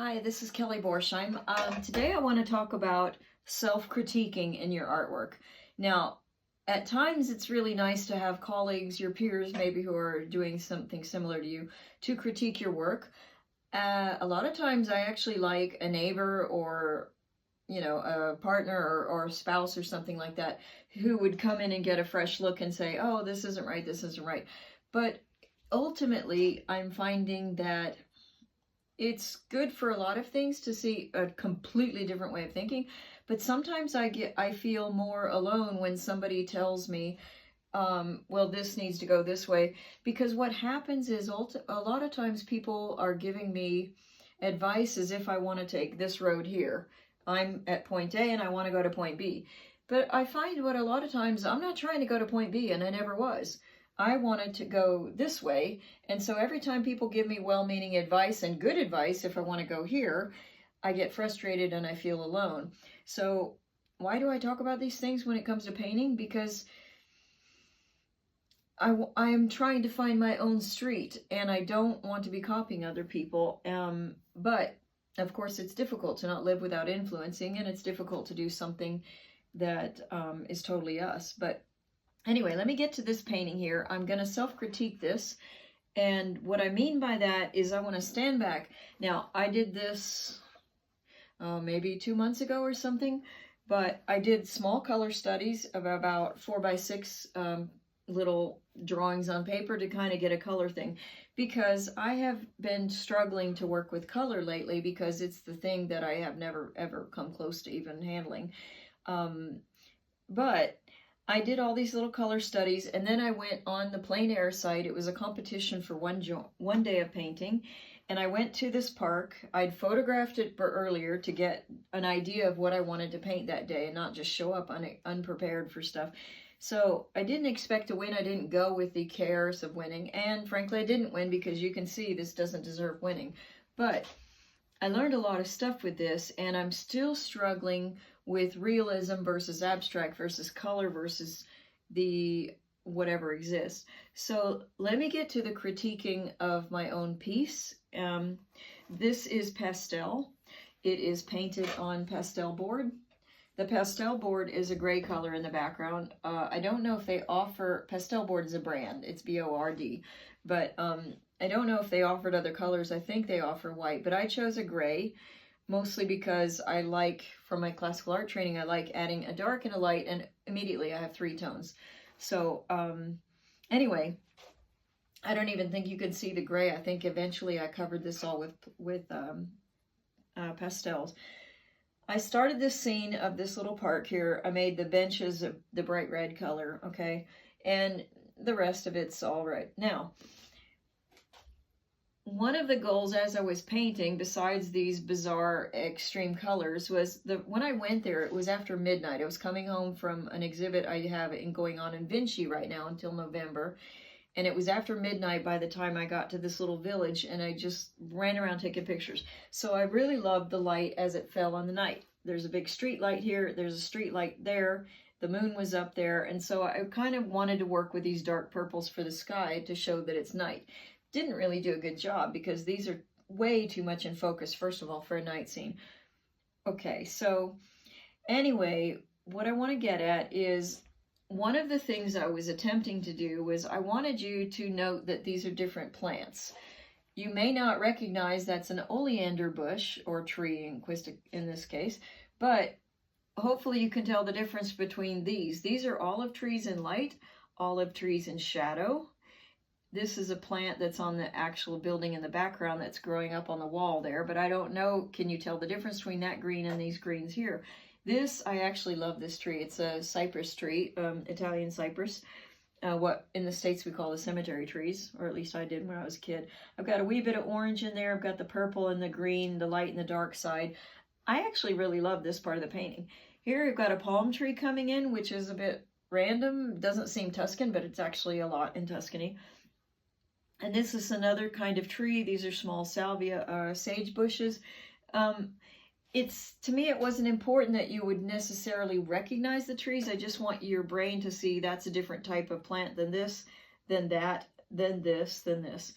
Hi, this is Kelly Borsheim. Today I want to talk about self-critiquing in your artwork. Now, at times it's really nice to have colleagues, your peers maybe who are doing something similar to you, to critique your work. A lot of times I actually like a neighbor or a partner or a spouse or something like that who would come in and get a fresh look and say, oh, this isn't right, this isn't right. But ultimately, I'm finding that it's good for a lot of things to see a completely different way of thinking, but sometimes I feel more alone when somebody tells me, well, this needs to go this way, because what happens is a lot of times people are giving me advice as if I want to take this road here. I'm at point A and I want to go to point B. But I find what a lot of times I'm not trying to go to point B, and I never was. I wanted to go this way, and so every time people give me well-meaning advice and good advice, if I want to go here, I get frustrated and I feel alone. So why do I talk about these things when it comes to painting? Because I am trying to find my own street, and I don't want to be copying other people. But of course, it's difficult to not live without influencing, and it's difficult to do something that is totally us. But anyway, let me get to this painting here. I'm going to self-critique this. And what I mean by that is I want to stand back. Now, I did this maybe 2 months ago or something, but I did small color studies of about 4x6 little drawings on paper to kind of get a color thing, because I have been struggling to work with color lately because it's the thing that I have never ever come close to even handling. But I did all these little color studies, and then I went on the plein air site. It was a competition for one day of painting, and I went to this park. I'd photographed it earlier to get an idea of what I wanted to paint that day and not just show up unprepared for stuff. So I didn't expect to win. I didn't go with the cares of winning, and frankly I didn't win because you can see this doesn't deserve winning. But I learned a lot of stuff with this, and I'm still struggling with realism versus abstract versus color versus the whatever exists. So let me get to the critiquing of my own piece. This is pastel. It is painted on pastel board. The pastel board is a gray color in the background. I don't know if they offer, pastel board is a brand, it's B-O-R-D, but I don't know if they offered other colors. I think they offer white, but I chose a gray, mostly because I like, from my classical art training, I like adding a dark and a light, and immediately I have 3 tones. So anyway, I don't even think you can see the gray. I think eventually I covered this all with pastels. I started this scene of this little park here. I made the benches of the bright red color, okay? And the rest of it's all right. Now, one of the goals as I was painting, besides these bizarre extreme colors, was when I went there, it was after midnight. I was coming home from an exhibit I have going on in Vinci right now until November. And it was after midnight by the time I got to this little village, and I just ran around taking pictures. So I really loved the light as it fell on the night. There's a big street light here, there's a street light there, the moon was up there, and so I kind of wanted to work with these dark purples for the sky to show that it's night. Didn't really do a good job because these are way too much in focus, first of all, for a night scene. Okay, so anyway, what I want to get at is, one of the things I was attempting to do was I wanted you to note that these are different plants. You may not recognize that's an oleander bush or tree in this case, but hopefully you can tell the difference between these. These are olive trees in light, olive trees in shadow. This is a plant that's on the actual building in the background that's growing up on the wall there, but I don't know, can you tell the difference between that green and these greens here? This, I actually love this tree. It's a cypress tree, Italian cypress, what in the States we call the cemetery trees, or at least I did when I was a kid. I've got a wee bit of orange in there. I've got the purple and the green, the light and the dark side. I actually really love this part of the painting. Here I've got a palm tree coming in, which is a bit random. Doesn't seem Tuscan, but it's actually a lot in Tuscany. And this is another kind of tree. These are small salvia, sage bushes. To me, it wasn't important that you would necessarily recognize the trees. I just want your brain to see that's a different type of plant than this, than that, than this, than this.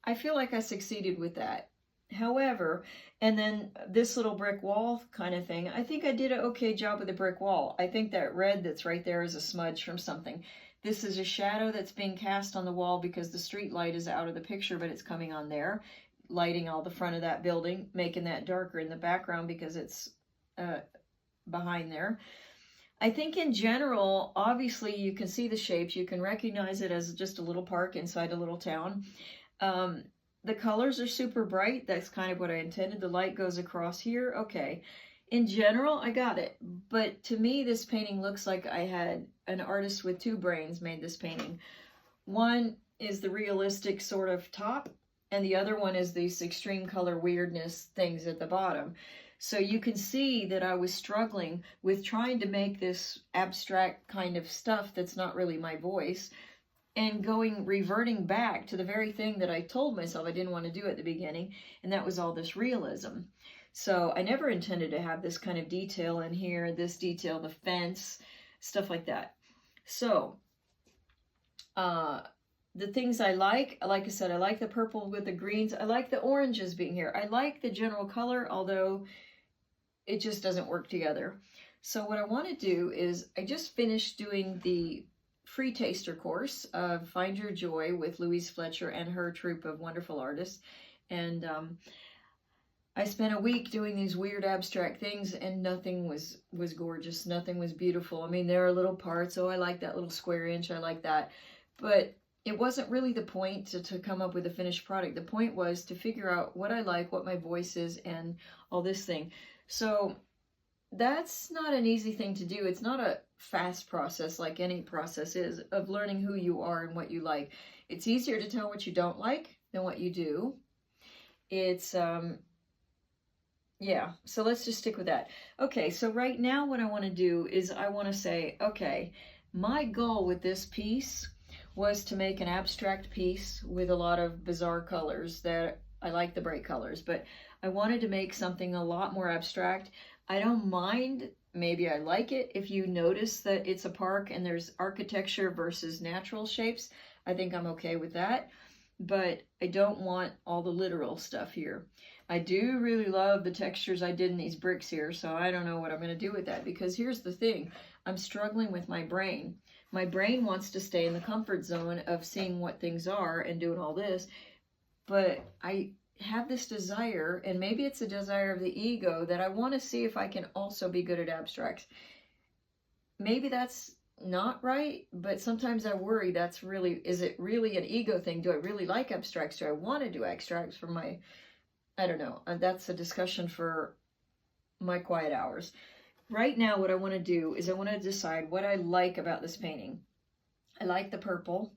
I feel like I succeeded with that. However, and then this little brick wall kind of thing, I think I did an okay job with the brick wall. I think that red that's right there is a smudge from something. This is a shadow that's being cast on the wall because the street light is out of the picture, but it's coming on there, lighting all the front of that building, making that darker in the background because it's behind there. I think in general, obviously you can see the shapes. You can recognize it as just a little park inside a little town. The colors are super bright. That's kind of what I intended. The light goes across here. Okay. In general, I got it. But to me, this painting looks like I had an artist with two brains made this painting. One is the realistic sort of top, and the other one is these extreme color weirdness things at the bottom. So you can see that I was struggling with trying to make this abstract kind of stuff that's not really my voice, and reverting back to the very thing that I told myself I didn't want to do at the beginning, and that was all this realism. So I never intended to have this kind of detail in here, this detail, the fence, stuff like that. So the things I like I said, I like the purple with the greens. I like the oranges being here. I like the general color, although it just doesn't work together. So what I want to do is, I just finished doing the free taster course of Find Your Joy with Louise Fletcher and her troupe of wonderful artists. And I spent a week doing these weird abstract things, and nothing was gorgeous. Nothing was beautiful. I mean, there are little parts. Oh, I like that little square inch. I like that. But it wasn't really the point to come up with a finished product. The point was to figure out what I like, what my voice is, and all this thing. So that's not an easy thing to do. It's not a fast process like any process is of learning who you are and what you like. It's easier to tell what you don't like than what you do. It's, yeah, so let's just stick with that. Okay, so right now what I want to do is I want to say, okay, my goal with this piece was to make an abstract piece with a lot of bizarre colors. That I like the bright colors, but I wanted to make something a lot more abstract. I don't mind, maybe I like it, if you notice that it's a park and there's architecture versus natural shapes. I think I'm okay with that, but I don't want all the literal stuff here. I do really love the textures I did in these bricks here, so I don't know what I'm going to do with that, because here's the thing. I'm struggling with my brain. My brain wants to stay in the comfort zone of seeing what things are and doing all this, but I have this desire, and maybe it's a desire of the ego, that I want to see if I can also be good at abstracts. Maybe that's not right, but sometimes I worry that's really, is it really an ego thing? Do I really like abstracts? Do I want to do abstracts for my, I don't know. That's a discussion for my quiet hours. Right now, what I want to do is I want to decide what I like about this painting. I like the purple.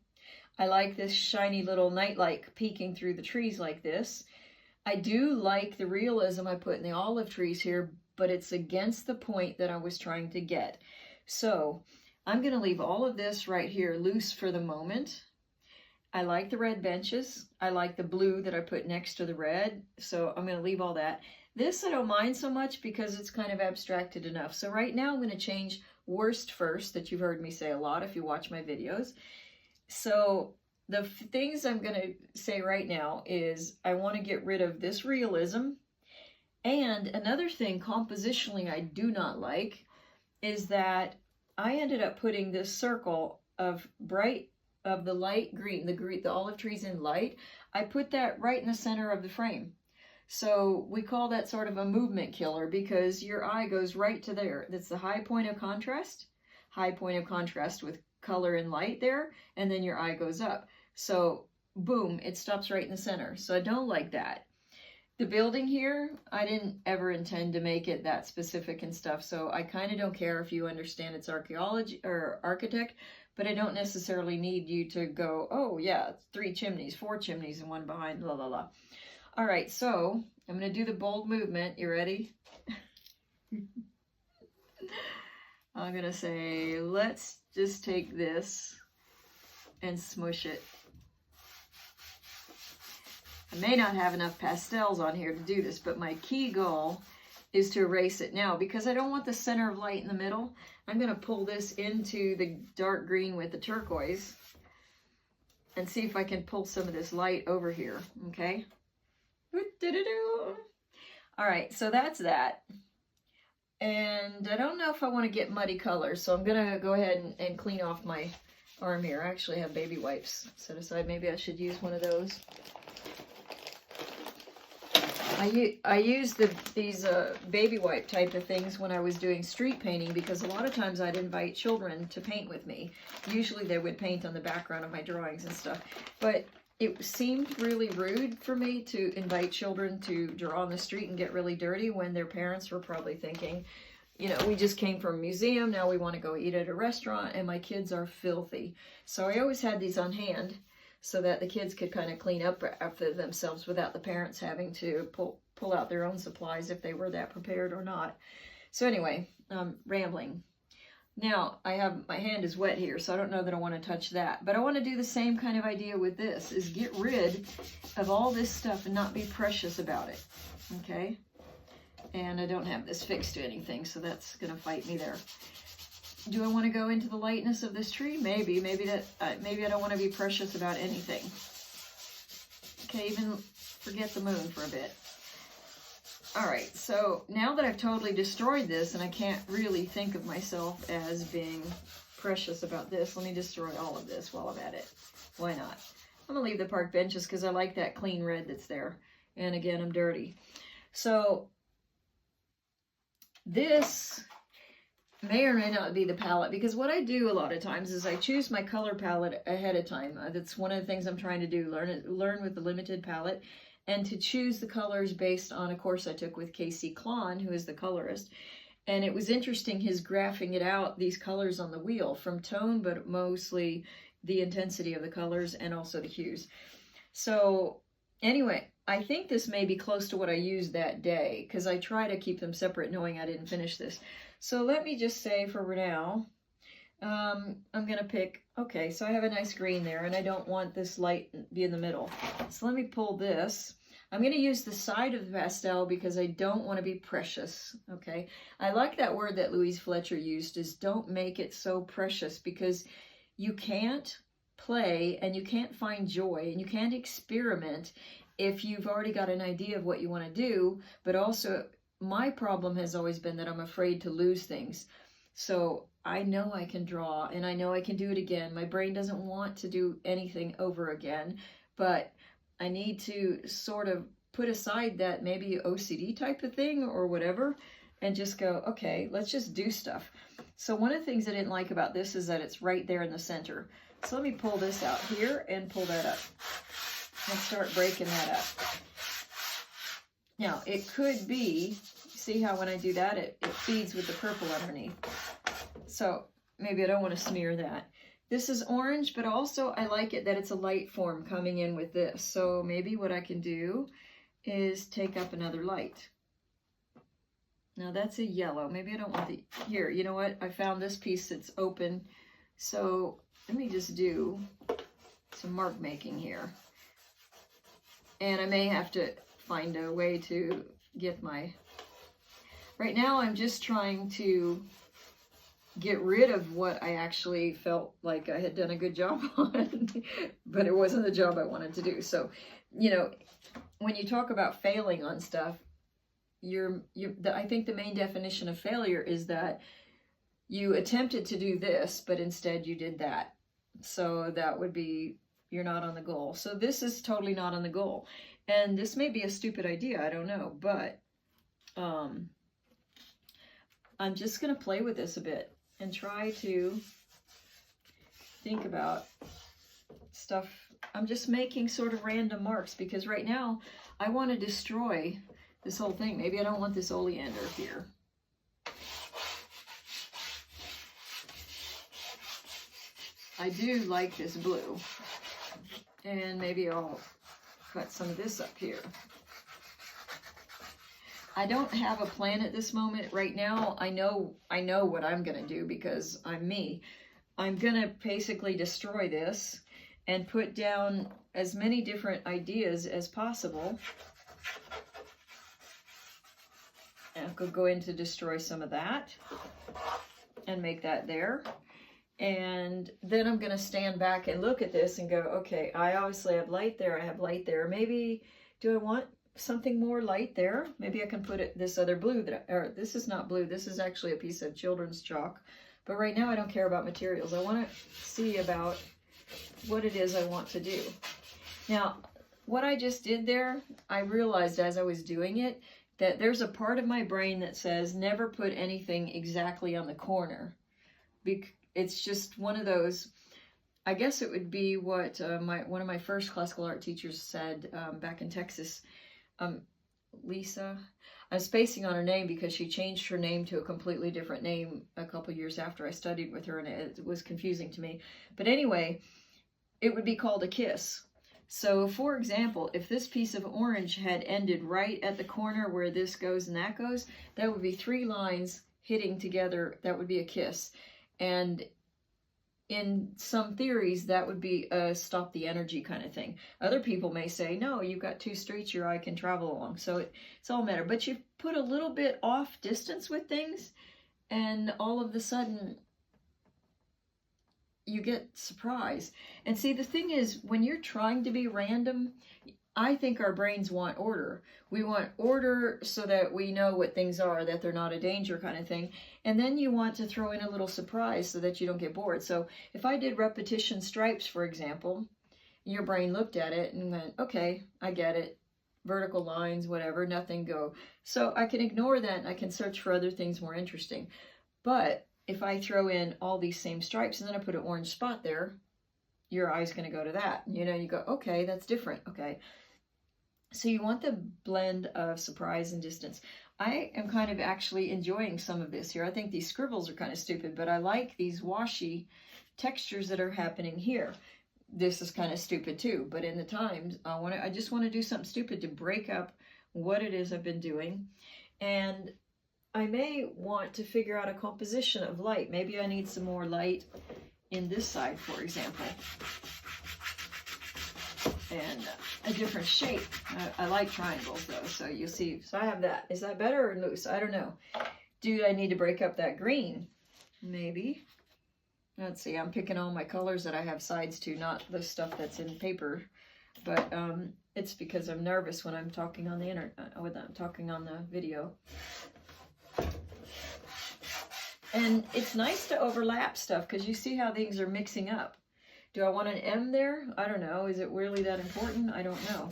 I like this shiny little nightlight peeking through the trees like this. I do like the realism I put in the olive trees here, but it's against the point that I was trying to get. So I'm going to leave all of this right here loose for the moment. I like the red benches. I like the blue that I put next to the red. So I'm going to leave all that. This I don't mind so much because it's kind of abstracted enough. So right now I'm going to change worst first, that you've heard me say a lot if you watch my videos. So the things I'm going to say right now is I want to get rid of this realism. And another thing compositionally I do not like is that I ended up putting this circle of the light green, the olive trees in light. I put that right in the center of the frame. So we call that sort of a movement killer, because your eye goes right to there. That's the high point of contrast with color and light there, and then your eye goes up. So boom, it stops right in the center. So I don't like that. The building here, I didn't ever intend to make it that specific and stuff, so I kind of don't care if you understand it's archaeology or architect, but I don't necessarily need you to go, oh yeah, 3 chimneys, 4 chimneys, and one behind, la la la. All right, so I'm going to do the bold movement. You ready? I'm going to say, let's just take this and smush it. I may not have enough pastels on here to do this, but my key goal is to erase it now, because I don't want the center of light in the middle. I'm going to pull this into the dark green with the turquoise and see if I can pull some of this light over here, okay? All right, so that's that. And I don't know if I want to get muddy colors, so I'm going to go ahead and clean off my arm here. I actually have baby wipes set aside. Maybe I should use one of those. I used these baby wipe type of things when I was doing street painting, because a lot of times I'd invite children to paint with me. Usually they would paint on the background of my drawings and stuff. But it seemed really rude for me to invite children to draw on the street and get really dirty when their parents were probably thinking, you know, we just came from a museum, now we want to go eat at a restaurant, and my kids are filthy. So I always had these on hand so that the kids could kind of clean up after themselves without the parents having to pull out their own supplies if they were that prepared or not. So anyway, rambling. Now, my hand is wet here, so I don't know that I want to touch that. But I want to do the same kind of idea with this, is get rid of all this stuff and not be precious about it, okay? And I don't have this fixed to anything, so that's going to fight me there. Do I want to go into the lightness of this tree? Maybe. Maybe I don't want to be precious about anything. Okay, even forget the moon for a bit. All right, so now that I've totally destroyed this and I can't really think of myself as being precious about this, let me destroy all of this while I'm at it. Why not? I'm gonna leave the park benches because I like that clean red that's there. And again, I'm dirty. So this may or may not be the palette, because what I do a lot of times is I choose my color palette ahead of time. That's one of the things I'm trying to do, learn with the limited palette, and to choose the colors based on a course I took with Klahn, who is the colorist. And it was interesting, his graphing it out, these colors on the wheel, from tone, but mostly the intensity of the colors and also the hues. So anyway, I think this may be close to what I used that day, because I try to keep them separate knowing I didn't finish this. So let me just say for now, I'm going to pick, okay, so I have a nice green there, and I don't want this light to be in the middle. So let me pull this. I'm going to use the side of the pastel because I don't want to be precious, okay? I like that word that Louise Fletcher used, is don't make it so precious, because you can't play and you can't find joy and you can't experiment if you've already got an idea of what you want to do. But also, my problem has always been that I'm afraid to lose things. So I know I can draw and I know I can do it again. My brain doesn't want to do anything over again, but I need to sort of put aside that maybe OCD type of thing or whatever and just go, okay, let's just do stuff. So one of the things I didn't like about this is that it's right there in the center. So let me pull this out here and pull that up and start breaking that up. Now, it could be, see how when I do that, it feeds with the purple underneath. So maybe I don't want to smear that. This is orange, but also I like it that it's a light form coming in with this. So maybe what I can do is take up another light. Now that's a yellow. Maybe I don't want the, here, you know what? I found this piece that's open. So let me just do some mark making here. And I may have to find a way to get my, right now I'm just trying to get rid of what I actually felt like I had done a good job on, but it wasn't the job I wanted to do. So, you know, when you talk about failing on stuff, I think the main definition of failure is that you attempted to do this, but instead you did that. So that would be, you're not on the goal. So this is totally not on the goal. And this may be a stupid idea, I don't know, but I'm just going to play with this a bit and try to think about stuff. I'm just making sort of random marks because right now I want to destroy this whole thing. Maybe I don't want this oleander here. I do like this blue. And maybe I'll cut some of this up here. I don't have a plan at this moment. Right now, I know what I'm going to do because I'm me. I'm going to basically destroy this and put down as many different ideas as possible. And I could go in to destroy some of that and make that there. And then I'm going to stand back and look at this and go, okay, I obviously have light there. I have light there. Maybe, do I want something more light there. Maybe I can put it this other blue or this is not blue. This is actually a piece of children's chalk. But right now I don't care about materials. I want to see about what it is I want to do. Now, what I just did there, I realized as I was doing it that there's a part of my brain that says never put anything exactly on the corner. It's just one of those, I guess it would be what one of my first classical art teachers said back in Texas. Lisa, I'm spacing on her name because she changed her name to a completely different name a couple years after I studied with her, and it was confusing to me. But anyway, it would be called a kiss. So, for example, if this piece of orange had ended right at the corner where this goes and that goes, that would be 3 lines hitting together. That would be a kiss. And in some theories, that would be a stop the energy kind of thing. Other people may say, no, you've got 2 streets your eye can travel along. So it's all a matter. But you put a little bit off distance with things, and all of a sudden, you get surprised. And see, the thing is, when you're trying to be random, I think our brains want order. We want order so that we know what things are, that they're not a danger kind of thing. And then you want to throw in a little surprise so that you don't get bored. So if I did repetition stripes, for example, your brain looked at it and went, okay, I get it. Vertical lines, whatever, nothing go. So I can ignore that and I can search for other things more interesting. But if I throw in all these same stripes and then I put an orange spot there, your eye's going to go to that. You know, you go, okay, that's different. Okay. So you want the blend of surprise and distance. I am kind of actually enjoying some of this here. I think these scribbles are kind of stupid, but I like these washy textures that are happening here. This is kind of stupid too, but in the times, I just want to do something stupid to break up what it is I've been doing. And I may want to figure out a composition of light. Maybe I need some more light in this side, for example. And a different shape. I like triangles though, so you'll see. So I have that. Is that better or loose? I don't know. Do I need to break up that green? Maybe. Let's see. I'm picking all my colors that I have sides to, not the stuff that's in paper. But it's because I'm nervous when I'm talking on the internet, when I'm talking on the video. And it's nice to overlap stuff because you see how things are mixing up. Do I want an M there? I don't know. Is it really that important? I don't know.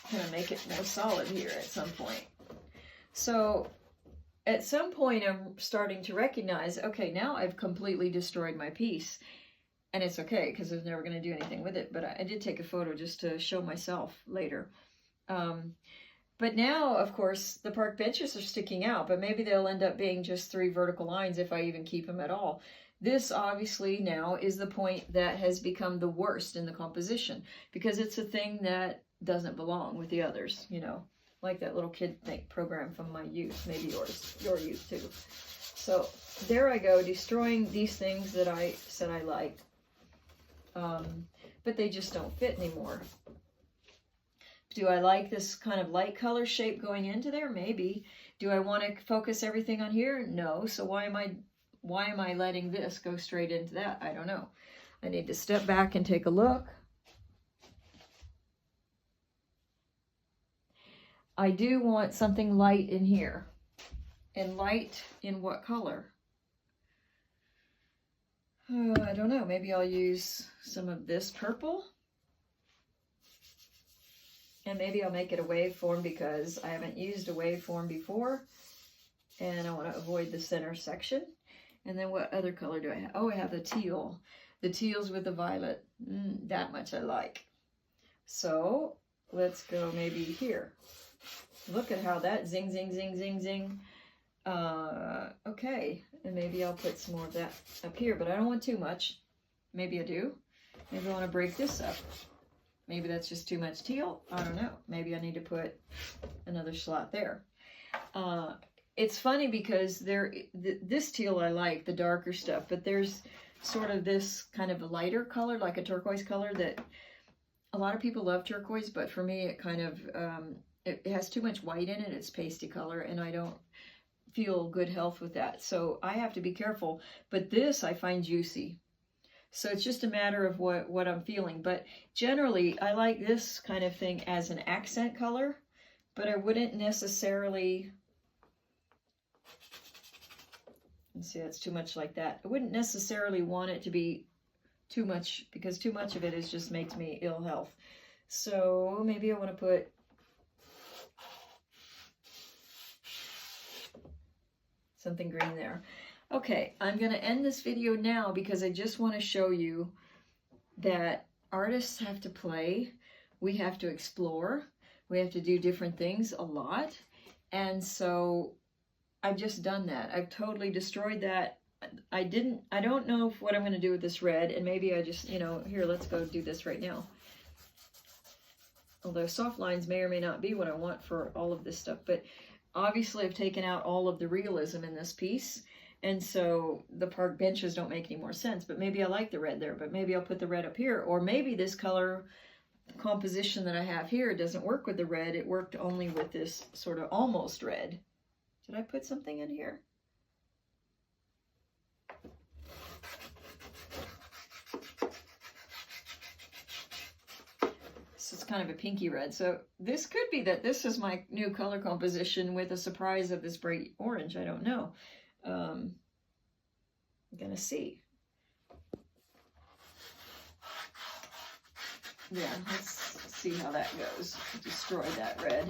I'm going to make it more solid here at some point. So at some point I'm starting to recognize, okay, now I've completely destroyed my piece. And it's okay because I was never going to do anything with it. But I did take a photo just to show myself later. But now, of course, the park benches are sticking out, but maybe they'll end up being just 3 vertical lines if I even keep them at all. This obviously now is the point that has become the worst in the composition because it's a thing that doesn't belong with the others, you know, like that little kid program from my youth, maybe your youth too. So there I go, destroying these things that I said I liked, but they just don't fit anymore. Do I like this kind of light color shape going into there? Maybe. Do I want to focus everything on here? No. So why am I letting this go straight into that? I don't know. I need to step back and take a look. I do want something light in here. And light in what color? Oh, I don't know. Maybe I'll use some of this purple. And maybe I'll make it a waveform because I haven't used a waveform before. And I want to avoid the center section. And then what other color do I have? Oh, I have the teal. The teals with the violet. That much I like. So let's go maybe here. Look at how that zing, zing, zing, zing, zing. Okay. And maybe I'll put some more of that up here, but I don't want too much. Maybe I do. Maybe I want to break this up. Maybe that's just too much teal. I don't know. Maybe I need to put another slot there. It's funny because this teal I like, the darker stuff, but there's sort of this kind of a lighter color, like a turquoise color that a lot of people love turquoise, but for me it kind of, it has too much white in it. It's pasty color and I don't feel good health with that. So I have to be careful, but this I find juicy. So it's just a matter of what I'm feeling. But generally, I like this kind of thing as an accent color, but I wouldn't necessarily, let's see, that's too much like that. I wouldn't necessarily want it to be too much, because too much of it is just makes me ill health. So maybe I want to put something green there. Okay, I'm going to end this video now because I just want to show you that artists have to play, we have to explore, we have to do different things a lot. And so I've just done that. I've totally destroyed that. I don't know what I'm going to do with this red, and maybe I just, here, let's go do this right now. Although soft lines may or may not be what I want for all of this stuff, but obviously I've taken out all of the realism in this piece, and so the park benches don't make any more sense. But maybe I like the red there, but maybe I'll put the red up here, or maybe this color composition that I have here doesn't work with the red. It worked only with this sort of almost red. Did I put something in here? So it's kind of a pinky red. So this could be that this is my new color composition with a surprise of this bright orange. I don't know. I'm gonna see. Yeah, let's see how that goes. Destroy that red.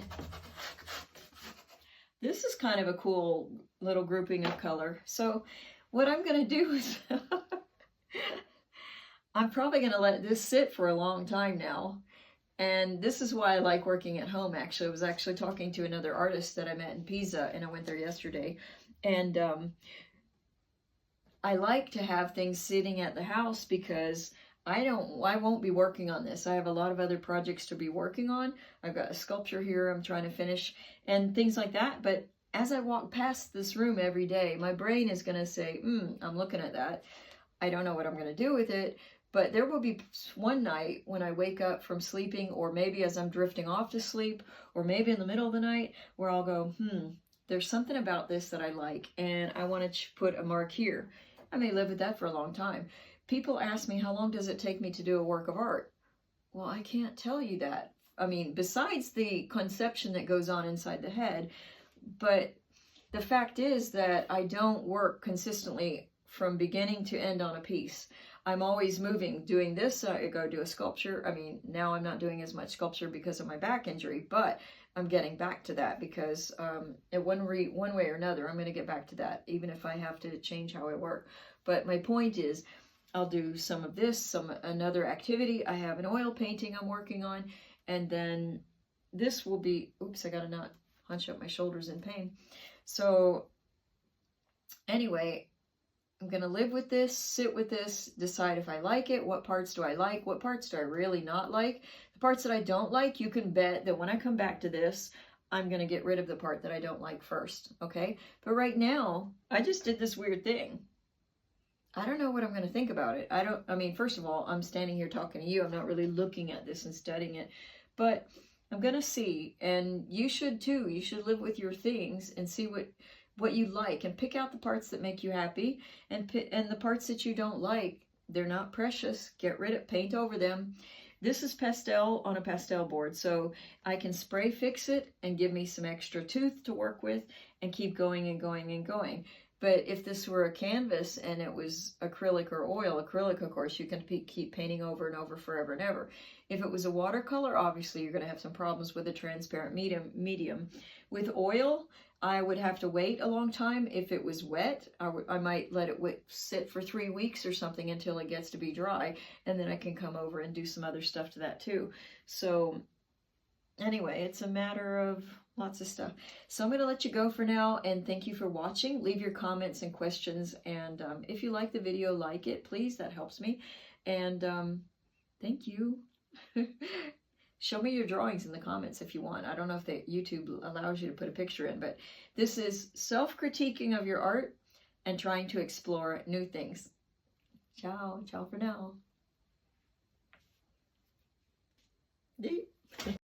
This is kind of a cool little grouping of color. So what I'm gonna do is I'm probably gonna let this sit for a long time now. And this is why I like working at home, actually. I was actually talking to another artist that I met in Pisa, and I went there yesterday. And I like to have things sitting at the house because I won't be working on this. I have a lot of other projects to be working on. I've got a sculpture here I'm trying to finish and things like that. But as I walk past this room every day, my brain is going to say, I'm looking at that. I don't know what I'm going to do with it. But there will be one night when I wake up from sleeping, or maybe as I'm drifting off to sleep, or maybe in the middle of the night, where I'll go, there's something about this that I like, and I want to put a mark here. I may live with that for a long time. People ask me, how long does it take me to do a work of art? Well, I can't tell you that. I mean, besides the conception that goes on inside the head, but the fact is that I don't work consistently from beginning to end on a piece. I'm always moving, doing this, I go do a sculpture. I mean, now I'm not doing as much sculpture because of my back injury, but I'm getting back to that because in one way or another, I'm going to get back to that, even if I have to change how I work. But my point is, I'll do some of this, another activity. I have an oil painting I'm working on, and then this will be, oops, I got to not hunch up my shoulders in pain. So anyway, I'm going to live with this, sit with this, decide if I like it, what parts do I like, what parts do I really not like. The parts that I don't like, you can bet that when I come back to this, I'm going to get rid of the part that I don't like first, okay? But right now, I just did this weird thing. I don't know what I'm going to think about it. I mean, first of all, I'm standing here talking to you. I'm not really looking at this and studying it. But I'm going to see, and you should too. You should live with your things and see what you like, and pick out the parts that make you happy, and the parts that you don't like, they're not precious. Get rid of, paint over them. This is pastel on a pastel board, so I can spray fix it and give me some extra tooth to work with and keep going and going and going. But if this were a canvas and it was acrylic or oil, acrylic, of course, you can keep painting over and over forever and ever. If it was a watercolor, obviously you're going to have some problems with a transparent medium. With oil, I would have to wait a long time. If it was wet, I might let it sit for 3 weeks or something until it gets to be dry, and then I can come over and do some other stuff to that too. So anyway, it's a matter of lots of stuff. So I'm going to let you go for now, and thank you for watching. Leave your comments and questions, and if you like the video, like it, please. That helps me. And thank you. Show me your drawings in the comments if you want. I don't know if YouTube allows you to put a picture in, but this is self-critiquing of your art and trying to explore new things. Ciao. Ciao for now.